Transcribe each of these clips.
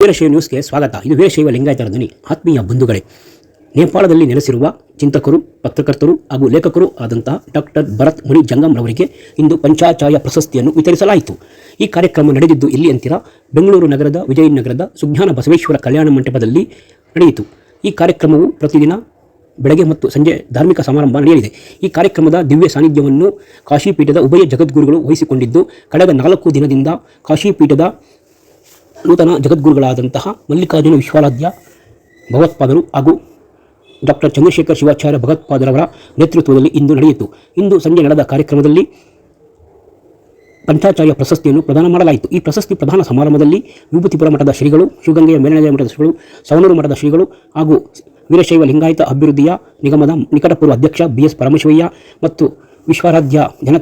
ವೀರಶೈವ ನ್ಯೂಸ್ಗೆ ಸ್ವಾಗತ. ಇದು ವೀರಶೈವ ಲಿಂಗಾಯತರ ಧ್ವನಿ. ಆತ್ಮೀಯ ಬಂಧುಗಳೇ, ನೇಪಾಳದಲ್ಲಿ ನೆಲೆಸಿರುವ ಚಿಂತಕರು, ಪತ್ರಕರ್ತರು ಹಾಗೂ ಲೇಖಕರು ಆದಂತಹ ಡಾಕ್ಟರ್ ಭರತ್ ಮಣಿ ಜಂಗಂರವರಿಗೆ ಇಂದು ಪಂಚಾಚಾರ್ಯ ಪ್ರಶಸ್ತಿಯನ್ನು ವಿತರಿಸಲಾಯಿತು. ಈ ಕಾರ್ಯಕ್ರಮ ನಡೆದಿದ್ದು ಎಲ್ಲಿ ಅಂತೀರಾ? ಬೆಂಗಳೂರು ನಗರದ ವಿಜಯನಗರದ ಸುಜ್ಞಾನ ಬಸವೇಶ್ವರ ಕಲ್ಯಾಣ ಮಂಟಪದಲ್ಲಿ ನಡೆಯಿತು. ಈ ಕಾರ್ಯಕ್ರಮವು ಪ್ರತಿದಿನ ಬೆಳಗ್ಗೆ ಮತ್ತು ಸಂಜೆ ಧಾರ್ಮಿಕ ಸಮಾರಂಭ ನಡೆಯಲಿದೆ. ಈ ಕಾರ್ಯಕ್ರಮದ ದಿವ್ಯ ಸಾನ್ನಿಧ್ಯವನ್ನು ಕಾಶಿಪೀಠದ ಉಭಯ ಜಗದ್ಗುರುಗಳು ವಹಿಸಿಕೊಂಡಿದ್ದು, ಕಳೆದ 4 ದಿನದಿಂದ ಕಾಶಿಪೀಠದ ನೂತನ ಜಗದ್ಗುರುಗಳಾದಂತಹ ಮಲ್ಲಿಕಾರ್ಜುನ ವಿಶ್ವಾರಾಧ್ಯ ಭಗವತ್ಪಾದರು ಹಾಗೂ ಡಾಕ್ಟರ್ ಚಂದ್ರಶೇಖರ್ ಶಿವಾಚಾರ್ಯ ಭಗವತ್ಪಾದರವರ ನೇತೃತ್ವದಲ್ಲಿ ಇಂದು ನಡೆಯಿತು. ಇಂದು ಸಂಜೆ ನಡೆದ ಕಾರ್ಯಕ್ರಮದಲ್ಲಿ ಪಂಚಾಚಾರ್ಯ ಪ್ರಶಸ್ತಿಯನ್ನು ಪ್ರದಾನ ಮಾಡಲಾಯಿತು. ಈ ಪ್ರಶಸ್ತಿ ಪ್ರದಾನ ಸಮಾರಂಭದಲ್ಲಿ ವಿಭೂತಿಪುರ ಮಠದ ಶ್ರೀಗಳು, ಶಿವಗಂಗೆಯ ಮೇಲ್ನೆಲೆಯ ಮಠದ ಶ್ರೀಗಳು, ಸವಣೂರು ಮಠದ ಶ್ರೀಗಳು ಹಾಗೂ ವೀರಶೈವ ಲಿಂಗಾಯತ ಅಭಿವೃದ್ಧಿಯ ನಿಗಮದ ನಿಕಟಪೂರ್ವ ಅಧ್ಯಕ್ಷ BS ಪರಮೇಶ್ವರಯ್ಯ ಮತ್ತು ವಿಶ್ವಾರಾಧ್ಯ ಜನ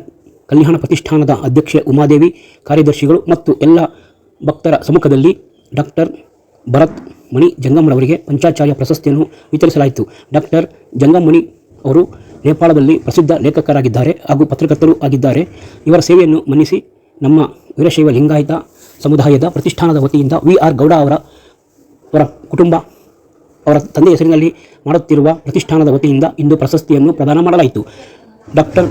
ಕಲ್ಯಾಣ ಪ್ರತಿಷ್ಠಾನದ ಅಧ್ಯಕ್ಷೆ ಉಮಾದೇವಿ, ಕಾರ್ಯದರ್ಶಿಗಳು ಮತ್ತು ಎಲ್ಲ ಭಕ್ತರ ಸಮ್ಮುಖದಲ್ಲಿ ಡಾಕ್ಟರ್ ಭರತ್ ಮಣಿ ಜಂಗಂರವರಿಗೆ ಪಂಚಾಚಾರ್ಯ ಪ್ರಶಸ್ತಿಯನ್ನು ವಿತರಿಸಲಾಯಿತು. ಡಾಕ್ಟರ್ ಜಂಗಂಮಣಿ ಅವರು ನೇಪಾಳದಲ್ಲಿ ಪ್ರಸಿದ್ಧ ಲೇಖಕರಾಗಿದ್ದಾರೆ ಹಾಗೂ ಪತ್ರಕರ್ತರು ಆಗಿದ್ದಾರೆ. ಇವರ ಸೇವೆಯನ್ನು ಮನ್ನಿಸಿ ನಮ್ಮ ವೀರಶೈವ ಲಿಂಗಾಯತ ಸಮುದಾಯದ ಪ್ರತಿಷ್ಠಾನದ ವತಿಯಿಂದ VR ಗೌಡ ಅವರ ಕುಟುಂಬ ಅವರ ತಂದೆ ಹೆಸರಿನಲ್ಲಿ ಮಾಡುತ್ತಿರುವ ಪ್ರತಿಷ್ಠಾನದ ವತಿಯಿಂದ ಇಂದು ಪ್ರಶಸ್ತಿಯನ್ನು ಪ್ರದಾನ ಮಾಡಲಾಯಿತು. ಡಾಕ್ಟರ್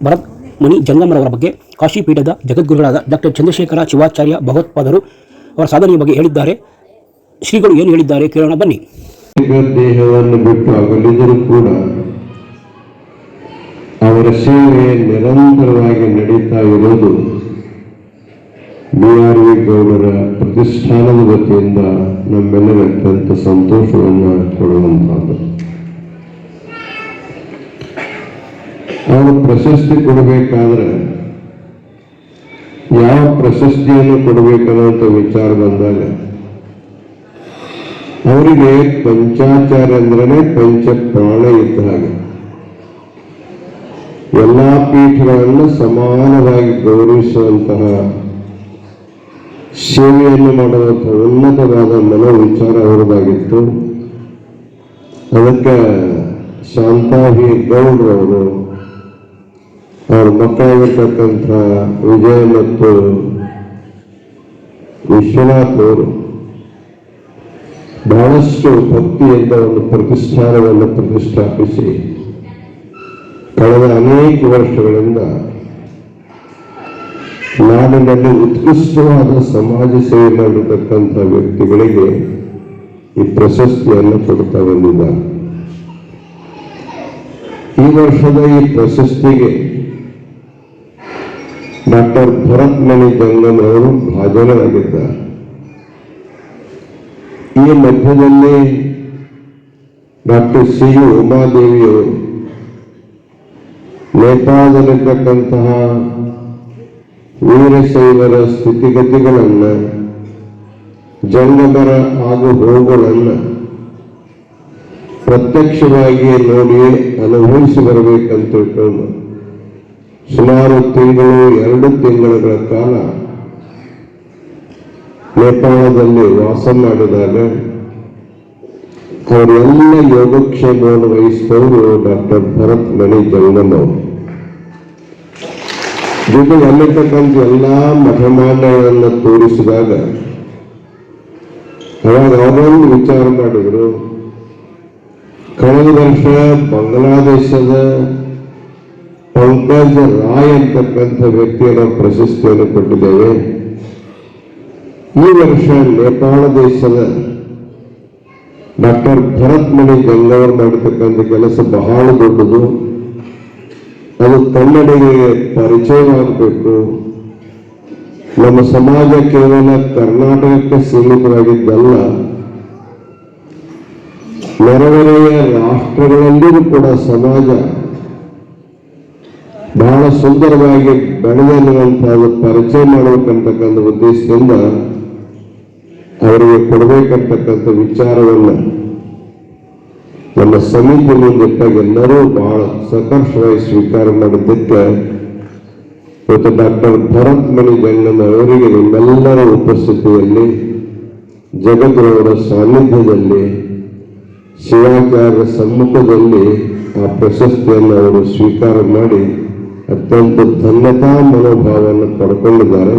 ಭರತ್ ಮಣಿ ಜಂಗಂರವರ ಬಗ್ಗೆ ಕಾಶಿಪೀಠದ ಜಗದ್ಗುರುಗಳಾದ ಡಾಕ್ಟರ್ ಚಂದ್ರಶೇಖರ ಶಿವಾಚಾರ್ಯ ಭಗವತ್ಪಾದರು ಅವರ ಸಾಧನೆಯ ಬಗ್ಗೆ ಹೇಳಿದ್ದಾರೆ. ಶ್ರೀಗಳು ಏನು ಹೇಳಿದ್ದಾರೆ ಕೇಳೋಣ ಬನ್ನಿ. ದೇಹವನ್ನು ಬಿಟ್ಟು ಅಗಲಿದರೂ ಕೂಡ ಅವರ ಸೇವೆ ನಿರಂತರವಾಗಿ ನಡೀತಾ ಇರೋದು BRV ಗೌಡರ ಪ್ರತಿಷ್ಠಾನದ ವತಿಯಿಂದ ನಮ್ಮೆಲ್ಲರ ಅತ್ಯಂತ ಸಂತೋಷವನ್ನು ಕೊಡುವಂತಹದ್ದು. ಅವರು ಪ್ರಶಸ್ತಿ ಕೊಡಬೇಕಾದ್ರೆ ಯಾವ ಪ್ರಶಸ್ತಿಯನ್ನು ಕೊಡಬೇಕನ್ನೋಂಥ ವಿಚಾರ ಬಂದಾಗ ಅವರಿಗೆ ಪಂಚಾಚಾರ್ಯ ಅಂದ್ರೆ ಪಂಚ ಪ್ರಾಣ ಇದ್ದ ಹಾಗೆ ಎಲ್ಲಾ ಪೀಠಗಳನ್ನು ಸಮಾನವಾಗಿ ಗೌರವಿಸುವಂತಹ ಸೇವೆಯನ್ನು ಮಾಡುವಂತಹ ಉನ್ನತವಾದ ಮನೋವಿಚಾರ ಅವರದಾಗಿತ್ತು. ಅದಕ್ಕೆ ಶಾಂತಾಹಿ ಗೌಡ್ರವರು, ಅವ್ರ ಮಕ್ಕಳಾಗಿರ್ತಕ್ಕಂಥ ವಿಜಯ ಮತ್ತು ವಿಶ್ವನಾಥ್ ಅವರು ಬಹಳಷ್ಟು ಭಕ್ತಿಯಿಂದ ಒಂದು ಪ್ರತಿಷ್ಠಾನವನ್ನು ಪ್ರತಿಷ್ಠಾಪಿಸಿ ಕಳೆದ ಅನೇಕ ವರ್ಷಗಳಿಂದ ನಾಡಿನಲ್ಲಿ ಉತ್ಕೃಷ್ಟವಾದ ಸಮಾಜ ಸೇವೆ ಮಾಡಿರ್ತಕ್ಕಂಥ ವ್ಯಕ್ತಿಗಳಿಗೆ ಈ ಪ್ರಶಸ್ತಿಯನ್ನು ಕೊಡ್ತಾ ಬಂದಿದ್ದಾರೆ. ಈ ವರ್ಷದ ಈ ಪ್ರಶಸ್ತಿಗೆ ಡಾಕ್ಟರ್ ಭರತ್ ಮಣಿ ಜಂಗಂ ಅವರು ಭಾಜನರಾಗಿದ್ದಾರೆ. ಈ ಮಧ್ಯದಲ್ಲಿ ಡಾಕ್ಟರ್ CU ಉಮಾದೇವಿಯವರು ನೇಪಾಳದಲ್ಲಿರ್ತಕ್ಕಂತಹ ವೀರಶೈವರ ಸ್ಥಿತಿಗತಿಗಳನ್ನು, ಜಂಗಮರ ಆಗು ಹೋಗುಗಳನ್ನು ಪ್ರತ್ಯಕ್ಷವಾಗಿ ನೋಡಿ ಅನುಭವಿಸಿ ಬರಬೇಕಂತ ತಿಳ್ಕೊಂಡು ಸುಮಾರು 2 ತಿಂಗಳ ಕಾಲ ನೇಪಾಳದಲ್ಲಿ ವಾಸ ಮಾಡಿದಾಗ ಅವರೆಲ್ಲ ಯೋಗಕ್ಷೇಮವನ್ನು ವಹಿಸಿದವರು ಡಾಕ್ಟರ್ ಭರತ್ ಮಣಿ ಜಂಗಂ ಅವರು. ಜೊತೆಗೆ ಅಲ್ಲಿರ್ತಕ್ಕಂಥ ಎಲ್ಲ ಮಠಮಾನ್ಯಗಳನ್ನು ತೋರಿಸಿದಾಗ ಅವಾಗ ಅವರೊಂದು ವಿಚಾರ ಮಾಡಿದರು. ಕಳೆದ ವರ್ಷ ಬಾಂಗ್ಲಾದೇಶದ ಪಂಕಜ್ ರಾಯ್ ಅಂತಕ್ಕಂಥ ವ್ಯಕ್ತಿಯನ್ನು ಪ್ರಶಸ್ತಿಯನ್ನು ಕೊಟ್ಟಿದ್ದೇವೆ. ಈ ವರ್ಷ ನೇಪಾಳ ದೇಶದ ಡಾಕ್ಟರ್ ಭರತ್ ಮಣಿ ಜಂಗಂ ಮಾಡಿರ್ತಕ್ಕಂಥ ಕೆಲಸ ಬಹಳ ದೊಡ್ಡದು. ಅದು ಕನ್ನಡಿಗರಿಗೆ ಪರಿಚಯವಾಗಬೇಕು. ನಮ್ಮ ಸಮಾಜ ಕೇವಲ ಕರ್ನಾಟಕಕ್ಕೆ ಸೀಮಿತವಾಗಿದ್ದಲ್ಲ, ನೆರೆಹೊರೆಯ ರಾಷ್ಟ್ರಗಳಲ್ಲಿಯೂ ಕೂಡ ಸಮಾಜ ಬಹಳ ಸುಂದರವಾಗಿ ಬೆಳೆದಿರುವಂತಹ ಪರಿಚಯ ಮಾಡಬೇಕಂತಕ್ಕಂಥ ಉದ್ದೇಶದಿಂದ ಅವರಿಗೆ ಕೊಡಬೇಕಂತಕ್ಕಂಥ ವಿಚಾರವನ್ನು ನಮ್ಮ ಸಮಿತಿ ಮುಂದಿಟ್ಟಾಗ ಎಲ್ಲರೂ ಬಹಳ ಸಕರ್ಷವಾಗಿ ಸ್ವೀಕಾರ ಮಾಡಿದ್ದಕ್ಕೆ ಇವತ್ತು ಡಾಕ್ಟರ್ ಭರತ್ ಮಣಿ ಜಂಗಂ ಅವರಿಗೆ ನಿಮ್ಮೆಲ್ಲರ ಉಪಸ್ಥಿತಿಯಲ್ಲಿ, ಜಗದ್ಗುರುವರ ಸಾನ್ನಿಧ್ಯದಲ್ಲಿ, ಶಿವಾಚಾರ್ಯ ಸಮ್ಮುಖದಲ್ಲಿ ಆ ಪ್ರಶಸ್ತಿಯನ್ನು ಅವರು ಸ್ವೀಕಾರ ಮಾಡಿ ಅತ್ಯಂತ ಧನ್ಯತಾ ಮನೋಭಾವವನ್ನು ಪಡ್ಕೊಂಡಿದ್ದಾರೆ.